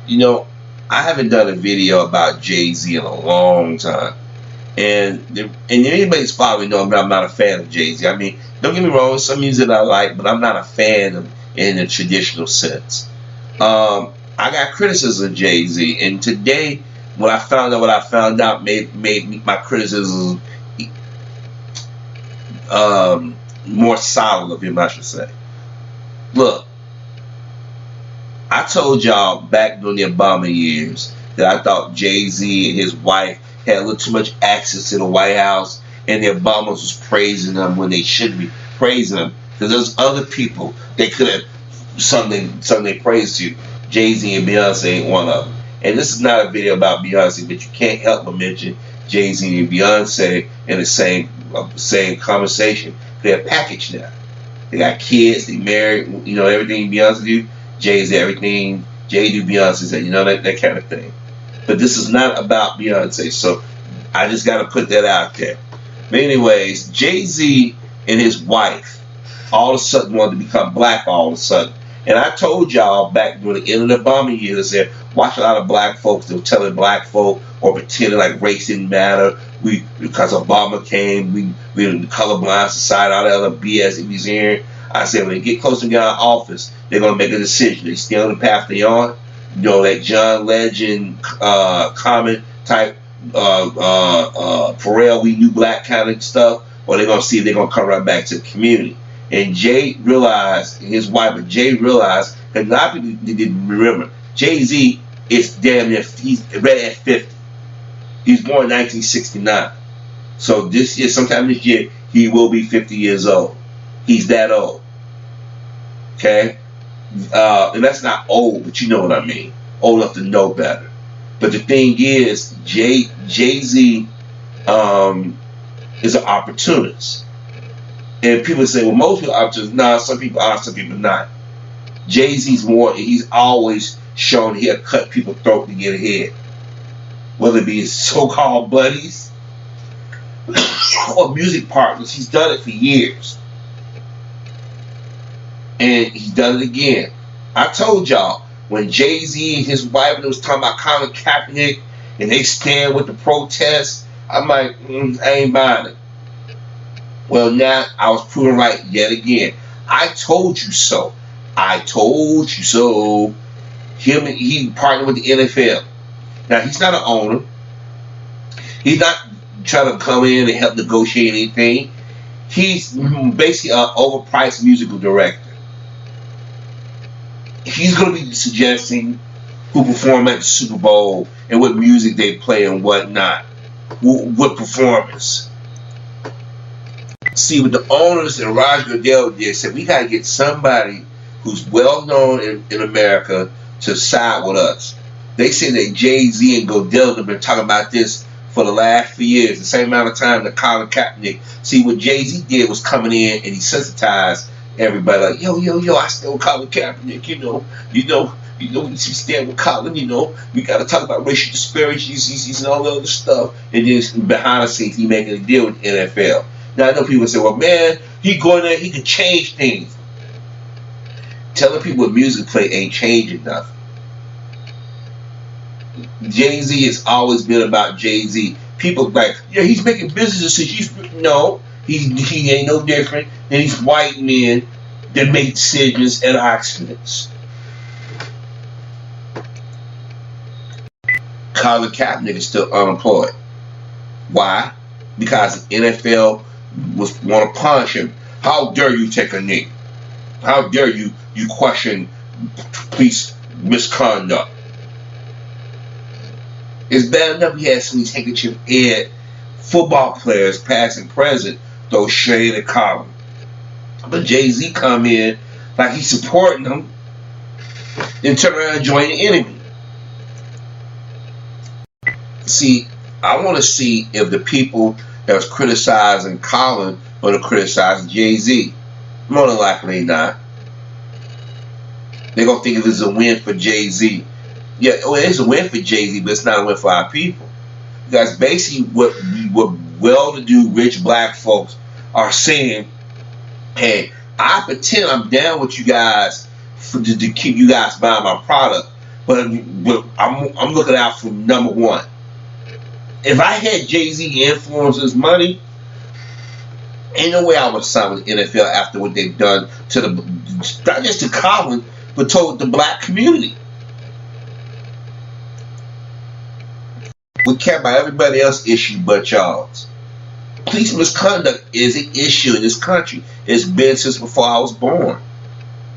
You know, I haven't done a video about Jay-Z in a long time. And anybody's following know I'm not a fan of Jay-Z. I mean, don't get me wrong, some music I like, but I'm not a fan of in the traditional sense. I got criticism of Jay-Z, and today when I found out what I found out made my criticism more solid of him, I should say. Look, I told y'all back during the Obama years that I thought Jay-Z and his wife had a little too much access to the White House, and the Obamas was praising them when they should be praising them, because there's other people they could have something they praised to. Jay-Z and Beyonce ain't one of them. And this is not a video about Beyonce, but you can't help but mention Jay-Z and Beyonce in the same conversation. They're packaged now. They got kids, they married, you know, everything Beyonce do, Jay's everything, Jay do Beyonce's, you know, that kind of thing. But this is not about Beyonce, so I just got to put that out there. But anyways, Jay-Z and his wife all of a sudden wanted to become black all of a sudden. And I told y'all back during the end of the Obama years that watch a lot of black folks that were telling black folk or pretending like race didn't matter. Because Obama came, we in the colorblind society, all that other BS that he's hearing. I said when they get close to getting out of office, they're gonna make a decision. They stay on the path they're on. You know, that John Legend comment type Pharrell, we knew black kind of stuff, or they're gonna see if they're gonna come right back to the community. And Jay realized, his wife, but Jay realized, because a lot of people didn't remember, Jay-Z is damn near, he's right at 50. He was born in 1969. So this year, sometime this year, he will be 50 years old. He's that old. Okay? And that's not old, but you know what I mean. Old enough to know better. But the thing is, Jay-Z is an opportunist. And people say, well, most people are opportunists. Nah, some people are, some people not. Jay-Z's more, he's always shown he'll cut people's throat to get ahead. Whether it be his so-called buddies or music partners, he's done it for years. And he's done it again. I told y'all, when Jay-Z and his wife was talking about Colin Kaepernick and they stand with the protests, I'm like, I ain't buying it. Well, now I was proven right yet again. I told you so. I told you so. He partnered with the NFL. Now, he's not an owner. He's not trying to come in and help negotiate anything. He's basically an overpriced musical director. He's going to be suggesting who perform at the Super Bowl and what music they play and whatnot. What performance. See, what the owners and Roger Goodell did, said we got to get somebody who's well known in America to side with us. They said that Jay-Z and Goodell have been talking about this for the last few years, the same amount of time that Colin Kaepernick. See, what Jay-Z did was coming in and he sensitized everybody, like, yo, I stand with Colin Kaepernick, you know, we stand with Colin, you know, we got to talk about racial disparities and all the other stuff. And then behind the scenes, he making a deal with the NFL. Now, I know people say, well, man, he going there, he can change things. Telling people what music play ain't changing nothing. Jay-Z has always been about Jay-Z. People like, yeah, he's making business decisions. No, he ain't no different than these white men that make decisions at our expense. Colin Kaepernick is still unemployed. Why? Because the NFL want to punish him. How dare you take a knee? How dare you question police misconduct? It's bad enough we had some of these handkerchief head football players, past and present, those shade and Colin. But Jay-Z come in like he's supporting them, then turn around and join the enemy. See, I want to see if the people that was criticizing Colin or to criticize Jay-Z. More than likely not. They're going to think of it as a win for Jay-Z. Yeah, well, it's a win for Jay-Z, but it's not a win for our people. Because basically what well-to-do rich black folks are saying, hey, I pretend I'm down with you guys to keep you guys buying my product, but I'm looking out for number one. If I had Jay-Z influence his money, ain't no way I would sign with the NFL after what they've done to the, not just to Colin, but to the black community. We care about everybody else's issue but y'all's. Police misconduct is an issue in this country. It's been since before I was born.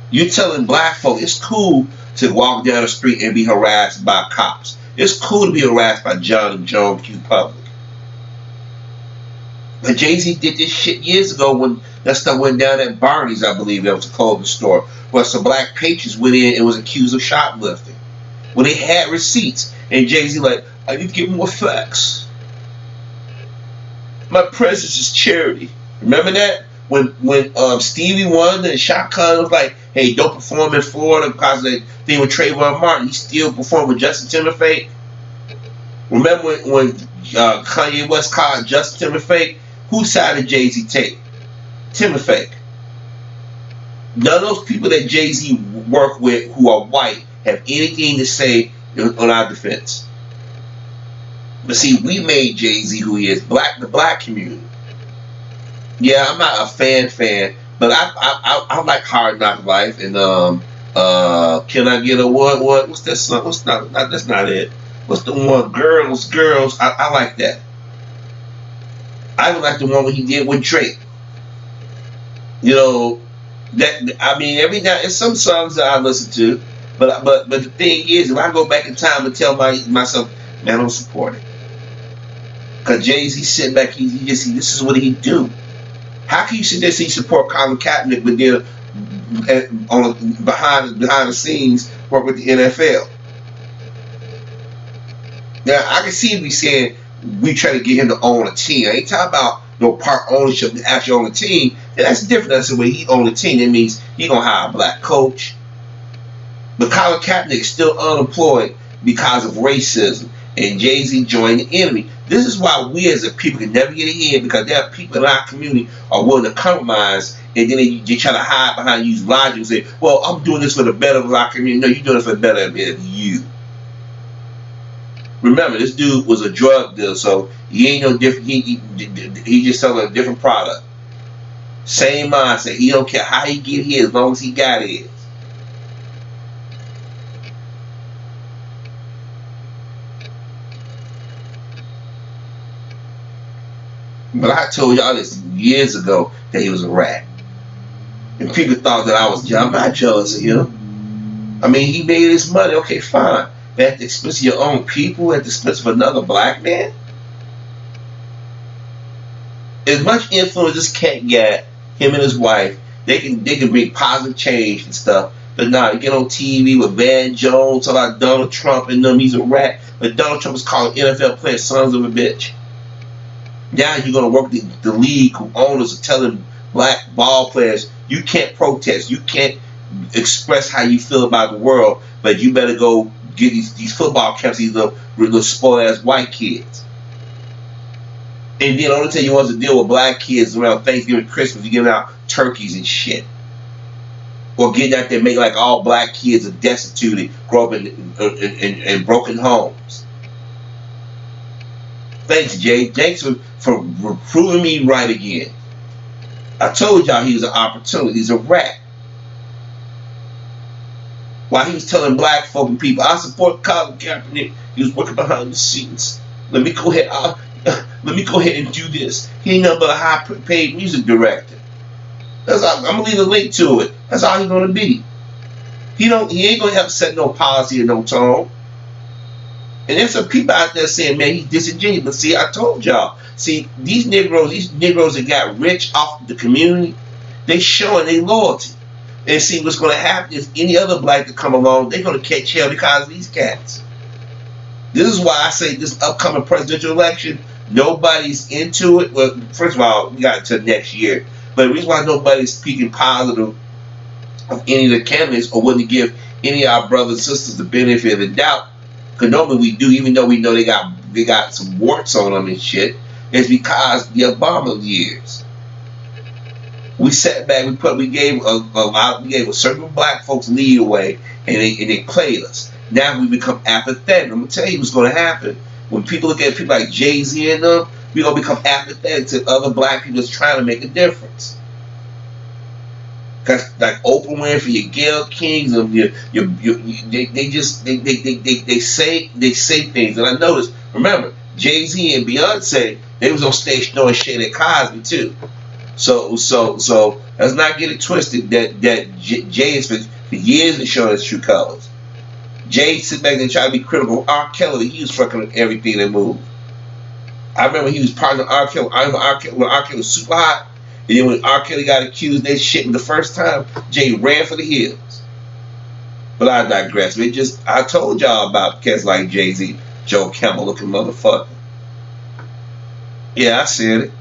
You're telling black folk it's cool to walk down the street and be harassed by cops. It's cool to be harassed by John and Joan Q. Public. But Jay-Z did this shit years ago when that stuff went down at Barney's, I believe. That was a clothing store where some black patrons went in and was accused of shoplifting. When they had receipts. And Jay-Z like, I need to get more facts. My presence is charity. Remember that? When Stevie Wonder and Shotgun was like, hey, don't perform in Florida because of the thing with Trayvon Martin. He still performed with Justin Timberlake. Remember when Kanye West called Justin Timberlake? Whose side did Jay-Z take? Timberlake. None of those people that Jay-Z work with who are white have anything to say on our defense. But see, we made Jay-Z who he is, the black community. Yeah, I'm not a fan, but I like Hard Knock Life and Can I Get a what? What's that song? That's not it. What's the one? Girls. I like that. I even like the one when he did with Drake. You know, that I mean, every now and some songs that I listen to, but the thing is, if I go back in time and tell myself, man, I don't support it. Because Jay-Z sitting back, this is what he do. How can you sit there and say you support Colin Kaepernick, but then behind the scenes work with the NFL? Now I can see me saying we try to get him to own a team. I ain't talking about no part ownership to actually own a team. And that's different. That's the way he own a team. That means he gonna hire a black coach. But Colin Kaepernick is still unemployed because of racism, and Jay-Z joined the enemy. This is why we as a people can never get ahead, because there are people in our community are willing to compromise, and then they try to hide behind, use logic and say, well, I'm doing this for the better of our community. No, you're doing it for the better of you. Remember, this dude was a drug dealer, so he ain't no different. He just selling a different product. Same mindset. He don't care how he get here as long as he got it. But I told y'all this years ago that he was a rat. And people thought that I was jealous. I'm not jealous of him. I mean, he made his money. Okay, fine. But at the expense of your own people, at the expense of another black man? As much influence this cat got, him and his wife, they can bring positive change and stuff. But nah, you get on TV with Van Jones, talk about Donald Trump and them, he's a rat. But Donald Trump is calling NFL players sons of a bitch. Now you're going to work the league who owners are telling black ball players, you can't protest, you can't express how you feel about the world, but you better go get these football camps, these little spoiled ass white kids. And then the only time you want to deal with black kids around Thanksgiving, Christmas, you're giving out turkeys and shit. Or getting out there and making like all black kids are destitute and grow up in broken homes. Thanks, Jay. Thanks for proving me right again. I told y'all he was an opportunity. He's a rat. While he was telling black folk and people, I support Colin Kaepernick, he was working behind the scenes. Let me go ahead and do this. He ain't nothing but a high-paid music director. I'm gonna leave a link to it. That's all he's gonna be. He ain't gonna have to set no policy or no tone. And there's some people out there saying, man, he's disingenuous. But see, I told y'all. See, these Negroes that got rich off the community, they showing their loyalty. And see, what's going to happen is any other black that come along, they're going to catch hell because of these cats. This is why I say this upcoming presidential election, nobody's into it. Well, first of all, we got until next year. But the reason why nobody's speaking positive of any of the candidates or willing to give any of our brothers and sisters the benefit of the doubt, because normally we do, even though we know they got some warts on them and shit, is because the Obama years. We sat back, we gave a certain black folks lead away, and they played us. Now we become apathetic. I'm gonna tell you what's gonna happen. When people look at people like Jay-Z and them, we're gonna become apathetic to other black people that's trying to make a difference. Cause like Oprah Winfrey, your Gayle Kings, of they say things, and I noticed. Remember, Jay-Z and Beyonce, they was on stage throwing shit at Cosby too. So let's not get it twisted that Jay is for years been showing his true colors. Jay sit back and try to be critical of R. Kelly. He was fucking with everything that moved. I remember he was part of R. Kelly. I remember when R. Kelly was super hot. And then when R. Kelly got accused of that shit the first time, Jay ran for the hills. But I digress. I told y'all about cats like Jay-Z, Joe Camel looking motherfucker. Yeah, I said it.